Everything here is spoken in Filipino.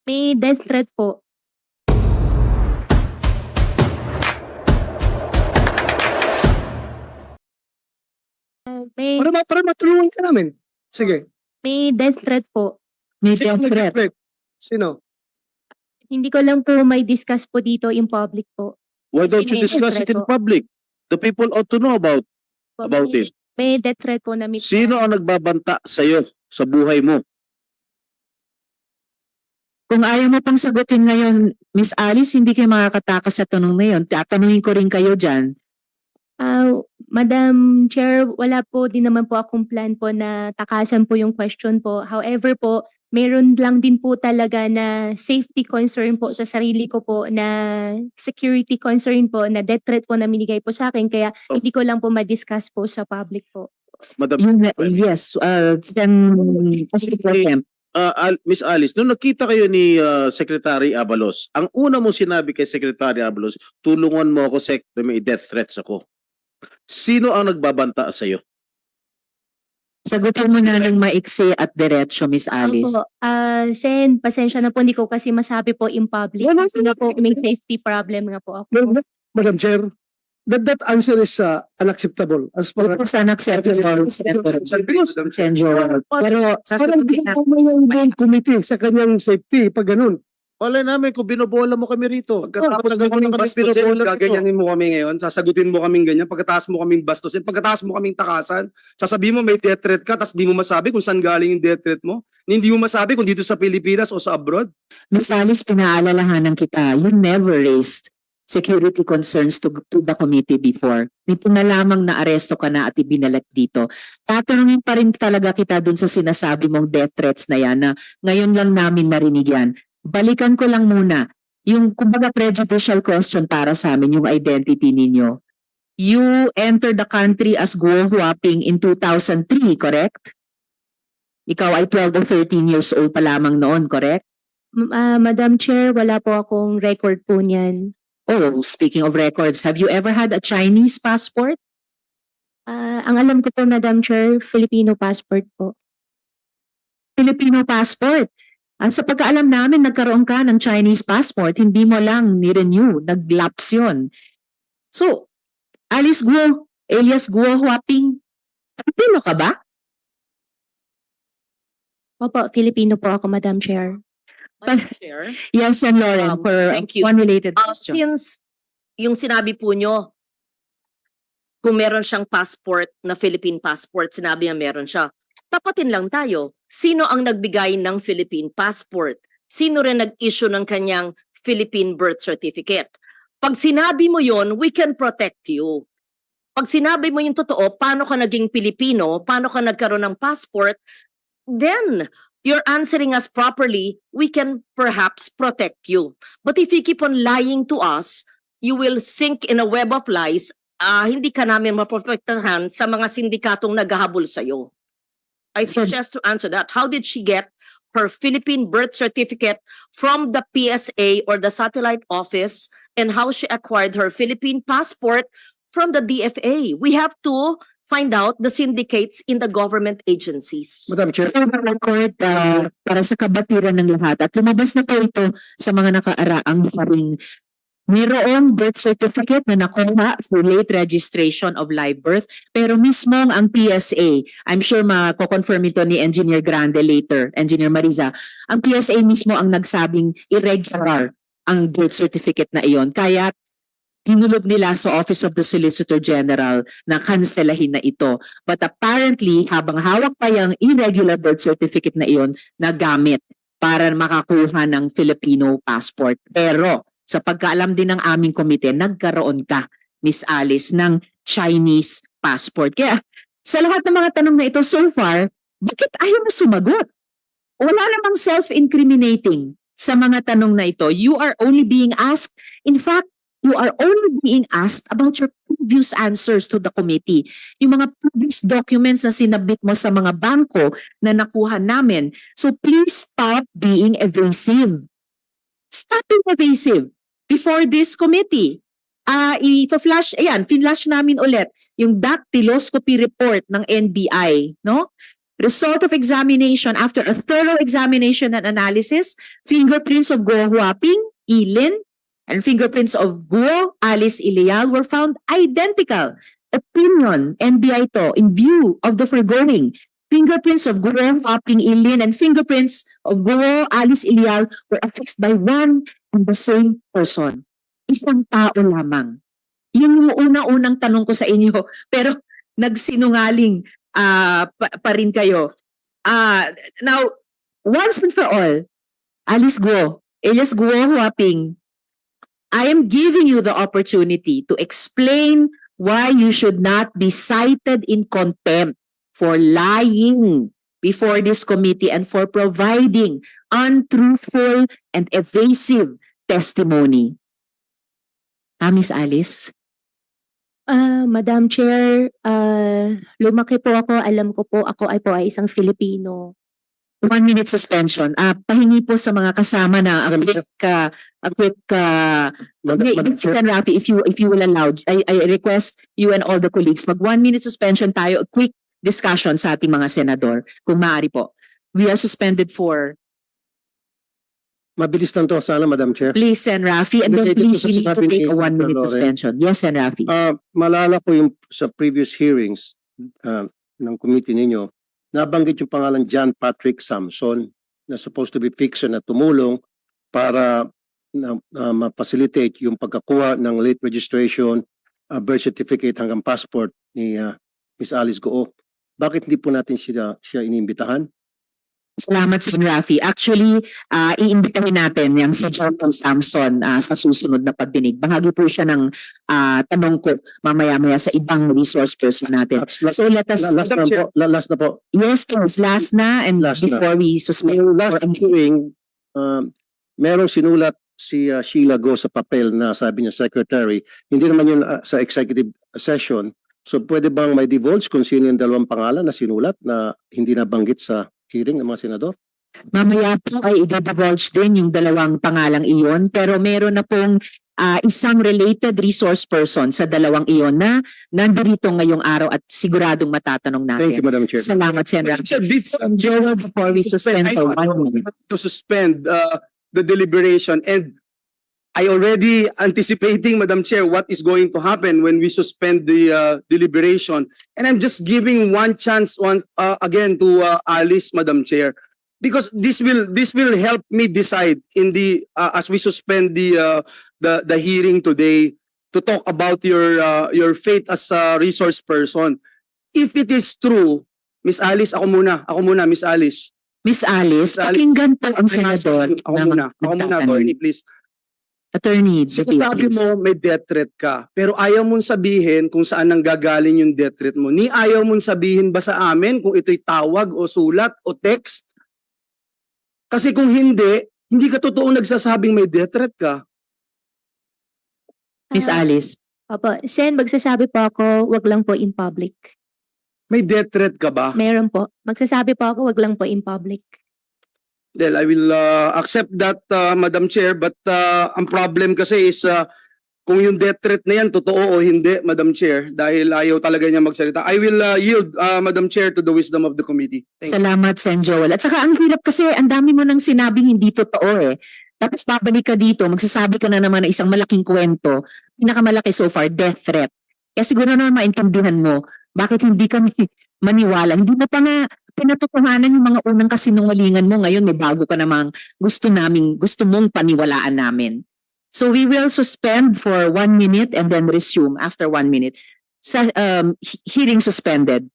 May death threat po. May, Para matulungan ka namin. Sige. may death threat po. May Sino death threat. nag-threat? Sino? Hindi ko lang po may discuss po dito in public po. Why don't you May discuss it threat in po. public? The people ought to know about May- it. May death threat po na mismo. Sino ang nagbabanta sa'yo sa buhay mo? Kung ayaw mo pang sagutin ngayon, Miss Alice, hindi kayo makakatakas sa tanong na yun. Tatanungin ko rin kayo dyan. Madam Chair, wala po din naman po akong plan po na takasan po yung question po. However po, meron lang din po talaga na safety concern po sa sarili ko po, na security concern po, na death threat po na minigay po sa akin. Kaya Oh. hindi ko lang po ma-discuss po sa public po. Madam, Yes, Sen. President. Miss Alice, nung nakita kayo ni Secretary Abalos, ang una mo sinabi kay Secretary Abalos, tulungan mo ako, Sec, may death threats ako. Sino ang nagbabanta sa'yo? Sagutin mo na ng maiksi at diretso, Miss Alice. Opo. Sen, pasensya na po, hindi ko kasi masabi po in public. Kasi nga po, may safety problem nga po ako. Madam Chair, that answer is unacceptable as far as... It's unacceptable, Sen. Joel. Pero Parang sasagutin hindi na. ko yung committee sa kanyang safety pag ganun. Wala namin kung binobola mo kami rito. Pagkatapos mo kaming bastusin, gaganyanin mo kami ngayon, sasagutin mo kaming ganyan, pagkatapos mo kaming bastusin, pagkatapos mo kaming takasan, sasabihin mo may death threat ka, tapos di mo masabi kung saan galing yung death threat mo. Hindi mo masabi kung dito sa Pilipinas o sa abroad. Miss Alice, pinaalalahanan kita, you never raised security concerns to the committee before. Nito na lamang na aresto ka na at ibinalat dito. Tatanungin pa rin talaga kita dun sa sinasabi mong death threats na yan na ngayon lang namin narinig yan. Balikan ko lang muna yung kumbaga prejudicial question para sa amin, yung identity ninyo. You entered the country as Guo Huaping in 2003, correct? Ikaw ay 12 or 13 years old pa lamang noon, correct? Madam Chair, wala po akong record po niyan. Oh, speaking of records, have you ever had a Chinese passport? Ang alam ko po, Madam Chair, Filipino passport po. Filipino passport. Sa pagkaalam namin, nagkaroon ka ng Chinese passport, hindi mo lang ni-renew, nag-lapse yun. So, Alice Guo, alias Guo Huaping, Filipino ka ba? Opo, Filipino po ako, Madam Chair. Madam Chair, Yes, and Lauren, for thank you. one related question. since yung sinabi po nyo, kung meron siyang passport na Philippine passport, sinabi niya meron siya. Tapatin lang tayo. Sino ang nagbigay ng Philippine passport? Sino rin nag-issue ng kanyang Philippine birth certificate? Pag sinabi mo yon, we can protect you. Pag sinabi mo yung totoo, paano ka naging Pilipino, paano ka nagkaroon ng passport, then you're answering us properly, we can perhaps protect you. But if you keep on lying to us, you will sink in a web of lies. Hindi ka namin maprotektahan sa mga sindikatong naghahabol sa'yo. I suggest to answer that. How did she get her Philippine birth certificate from the PSA or the satellite office, and how she acquired her Philippine passport from the DFA? We have to find out the syndicates in the government agencies. Madam Chair, For the record, para sa kabatiran ng lahat, at lumabas na po ito sa mga nakaaraang paring mayroong birth certificate na nakuha for late registration of live birth, pero mismo ang PSA, I'm sure mako-confirm ito ni Engineer Grande later, Engineer Mariza, ang PSA mismo ang nagsabing irregular ang birth certificate na iyon. Kaya tinulog nila sa Office of the Solicitor General na kanselahin na ito. But apparently, habang hawak pa yung irregular birth certificate na iyon, nagamit para makakuha ng Filipino passport. Pero sa pagkaalam din ng aming komite, nagkaroon ka, Miss Alice, ng Chinese passport. Kaya sa lahat ng mga tanong na ito so far, bakit ayaw mo sumagot? Wala namang self-incriminating sa mga tanong na ito. You are only being asked, in fact, you are only being asked about your previous answers to the committee. Yung mga previous documents na sinabit mo sa mga bangko na nakuha namin. So please stop being evasive. Stop being evasive before this committee. I-flash, ayan, finlash namin ulit yung dactyloscopy report ng NBI, no? Result of examination, after a thorough examination and analysis, fingerprints of Guo Huaping, Ilin, and fingerprints of Guo, Alice Ilial were found identical. Opinion, NBI to, in view of the foregoing, fingerprints of Guo, Huaping, Ilin, and fingerprints of Guo, Alice Ilial were affixed by one and the same person. Isang tao lamang. Yun yung unang tanong ko sa inyo, pero nagsinungaling pa rin kayo. Now, once and for all, Alice Guo, alias Guo Huaping, I am giving you the opportunity to explain why you should not be cited in contempt for lying before this committee and for providing untruthful and evasive testimony. Miss Alice? Madam Chair, lumaki po ako, alam ko po ako ay isang Filipino. 1 minute suspension. Pahingi po sa mga kasama na a quick Madam Chair, Sen. Rafi, if you will allow, I request you and all the colleagues mag 1 minute suspension tayo, a quick discussion sa ating mga senador, kung maaari po. We are suspended for, mabilis lang to sana, Madam Chair. please, Sen. Rafi, and then Related please, to we need to sinabi take ni a 1 minute Lore. suspension. Yes, Sen. Rafi. Malala ko yung sa previous hearings ng committee ninyo, nabanggit yung pangalan John Patrick Samson na supposed to be fixer na tumulong para ma-facilitate yung pagkakuha ng late registration, birth certificate hanggang passport ni Miss Alice Guo. Bakit hindi po natin siya inimbitahan? Salamat, Sen. Rafi. Actually, iimbitahin natin yung si Jonathan Samson sa susunod na pagdinig. Bahagi po siya ng tanong ko mamaya-maya sa ibang resource person natin. So let us... Last na po. Yes, please. Last na and Last na. before we suspend. Yung last hearing, merong sinulat si Sheila Go sa papel na sabi niya secretary, hindi naman yun sa executive session. So pwede bang may divulge kung sino yung dalawang pangalan na sinulat na hindi nabanggit sa hearing ng mga senador? Mamaya po ay i-divulge din yung dalawang pangalang iyon, pero meron na pong isang related resource person sa dalawang iyon na nandito ngayong araw at siguradong matatanong natin. Thank you, Madam Chair. Salamat, Sen. Rafi. Joel, before we suspend for 1 minute. To suspend the deliberation, and I already anticipating, Madam Chair, what is going to happen when we suspend the deliberation, and I'm just giving one chance again to Alice, Madam Chair, because this will help me decide in the as we suspend the hearing today to talk about your fate as a resource person. If it is true, Miss Alice, ako muna, Miss Alice. Miss Alice, Miss Alice, pakinggan po ang senador. Ako muna, attorney, please. Attorney, Sabi mo may death threat ka, pero ayaw mong sabihin kung saan nanggagaling yung death threat mo. Ni ayaw mong sabihin ba sa amin kung ito'y tawag o sulat o text? Kasi kung hindi ka totoo nagsasabing may death threat ka. Miss Alice. Opo, Sen, magsasabi po ako, wag lang po in public. May death threat ka ba? Meron po. Magsasabi po ako, wag lang po in public. Well, I will accept that, Madam Chair, but ang problem kasi is kung yung death threat na yan, totoo o hindi, Madam Chair, dahil ayaw talaga niya magsalita. I will yield, Madam Chair, to the wisdom of the committee. Thank you. Salamat, Sen. Joel. At saka ang hirap kasi, ang dami mo nang sinabing hindi totoo eh. Tapos babalik ka dito, magsasabi ka na naman ng isang malaking kwento, pinakamalaki so far, death threat. Kaya siguro naman maintindihan mo, bakit hindi kami maniwala. Hindi mo pa nga pinatotohanan yung mga unang kasinungalingan mo. Ngayon may bago ka namang gusto mong paniwalaan namin. So we will suspend for 1 minute and then resume after 1 minute. Hearing suspended.